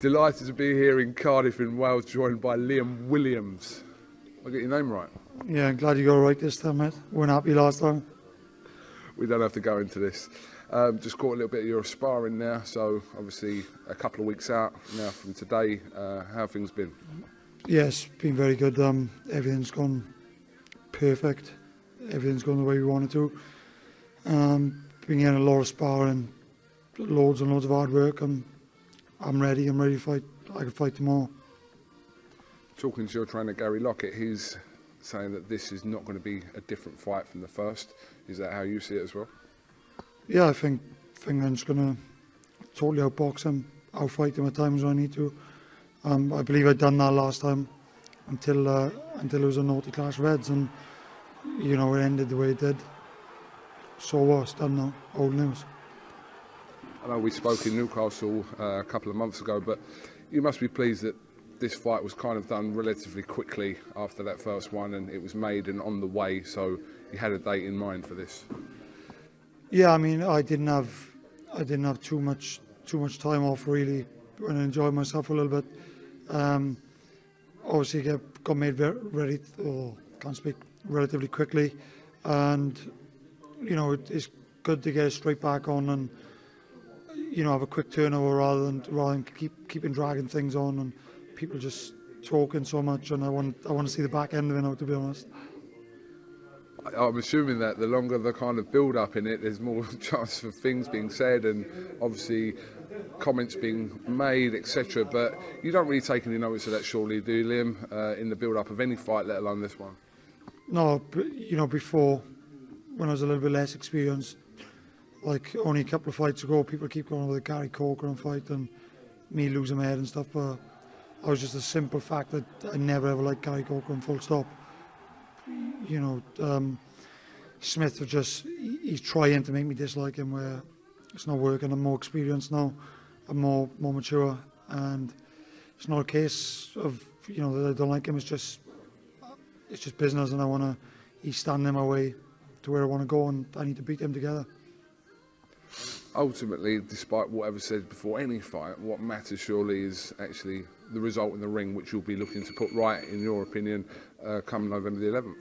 Delighted to be here in Cardiff in Wales, joined by Liam Williams. I get your name right? Yeah, I'm glad you got it right this time, mate. Weren't happy last time. We don't have to go into this. Just caught a little bit of your sparring now, so obviously a couple of weeks out now from today. How have things been? Yes, been very good. Everything's gone perfect. Everything's gone the way we wanted to. Been getting a lot of sparring, loads and loads of hard work. I'm ready. I'm ready to fight. I can fight tomorrow. Talking to your trainer Gary Lockett, he's saying that this is not going to be a different fight from the first. Is that how you see it as well? Yeah, I think I'm just going to totally outbox him, outfight him at times when I need to. I believe I'd done that last time until it was a naughty clash Reds, and you know it ended the way it did. So what's done now? Old news. I know we spoke in Newcastle a couple of months ago, but you must be pleased that this fight was kind of done relatively quickly after that first one, and it was made and on the way, so you had a date in mind for this. Yeah, I mean, I didn't have too much time off really, and I enjoyed myself a little bit. Obviously, got made ready. Can't speak relatively quickly, and you know it's good to get straight back on and you know have a quick turnover rather than keeping dragging things on and people just talking so much. And I want to see the back end of it now, to be honest. I'm assuming that the longer the kind of build up in it, there's more chance for things being said and obviously comments being made, etc. But you don't really take any notice of that, surely, do you, Liam, in the build up of any fight, let alone this one? No, but you know, before, when I was a little bit less experienced, like only a couple of fights ago, people keep going over the Gary Corcoran fight and me losing my head and stuff. But I was just a simple fact that I never ever liked Gary Corcoran, full stop. You know, Smith was he's trying to make me dislike him where it's not working. I'm more experienced now, I'm more mature, and it's not a case of, you know, that I don't like him. It's just business, and he's standing in my way to where I want to go, and I need to beat him together. Ultimately, despite whatever said before any fight, what matters surely is actually the result in the ring, which you'll be looking to put right, in your opinion, come November the 11th.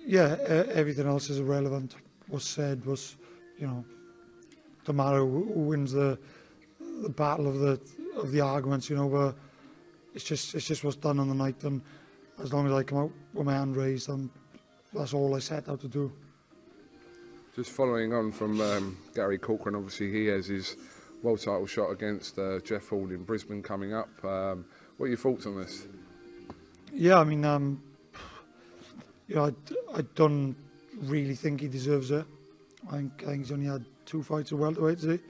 Yeah, everything else is irrelevant. What's said was, you know, no matter who wins the battle of the arguments, you know, but it's just what's done on the night, and as long as I come out with my hand raised, that's all I set out to do. Just following on from Gary Corcoran, obviously he has his world title shot against Jeff Hall in Brisbane coming up. What are your thoughts on this? Yeah, I mean, you know, I don't really think he deserves it. I think he's only had 2 fights at welterweight, has he?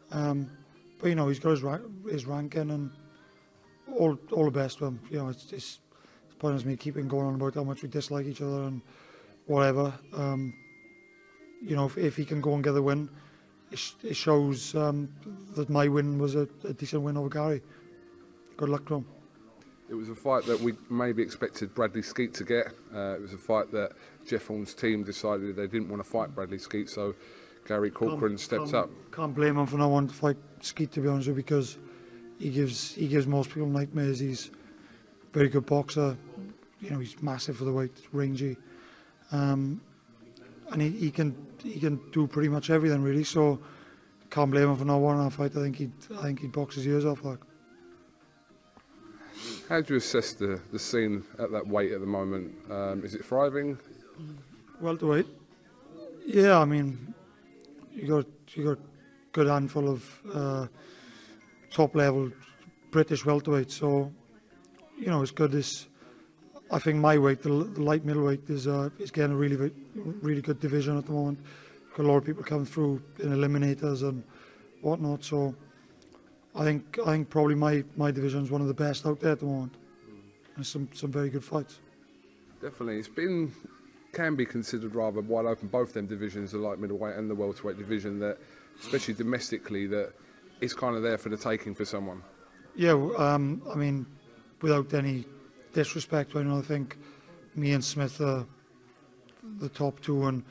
But you know, he's got his ranking, and all the best to him. You know, it's pointless me keeping going on about how much we dislike each other and whatever. You know, if he can go and get the win, it shows that my win was a decent win over Gary. Good luck to him. It was a fight that we maybe expected Bradley Skeet to get. It was a fight that Jeff Horn's team decided they didn't want to fight Bradley Skeet, so Gary Corcoran steps up. Can't blame him for not wanting to fight Skeet, to be honest with you, because he gives most people nightmares. He's a very good boxer. You know, he's massive for the weight, rangy, and he can do pretty much everything really. So can't blame him for not wanting to fight. I think he'd box his ears off. Like. How do you assess the scene at that weight at the moment? Is it thriving? Welterweight? Yeah, I mean, you got a good handful of top level British welterweight. So you know, it's good. I think my weight, the light middleweight, is getting a really good division at the moment. Got a lot of people coming through in eliminators and whatnot. So I think probably my division is one of the best out there at the moment. There's some very good fights. Definitely, can be considered rather wide open. Both them divisions, the light middleweight and the welterweight division, that especially domestically, that it's kind of there for the taking for someone. Yeah, I mean, without any disrespect, I think me and Smith are the top two, and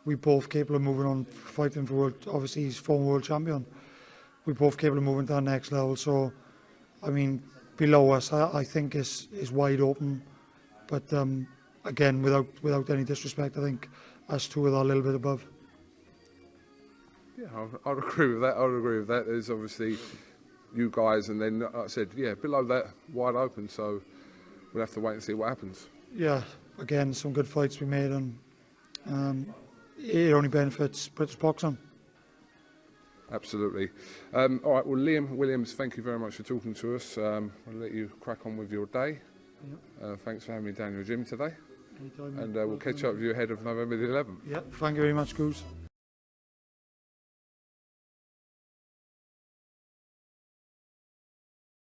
we both capable of moving on, fighting for world. Obviously, he's former world champion. We're both capable of moving to our next level. So I mean, below us, I think is wide open. But again, without any disrespect, I think us two are a little bit above. Yeah, I'd agree with that. I'd agree with that. There's obviously you guys, and then like I said, yeah, below that, wide open. So we'll have to wait and see what happens. Yeah, again, some good fights we made, and it only benefits British boxing. Absolutely. All right, well, Liam Williams, thank you very much for talking to us. I'll let you crack on with your day. Yep. Thanks for having me down your gym today. Anytime, and we'll catch up with you ahead of November the 11th. Yeah, thank you very much, Goose.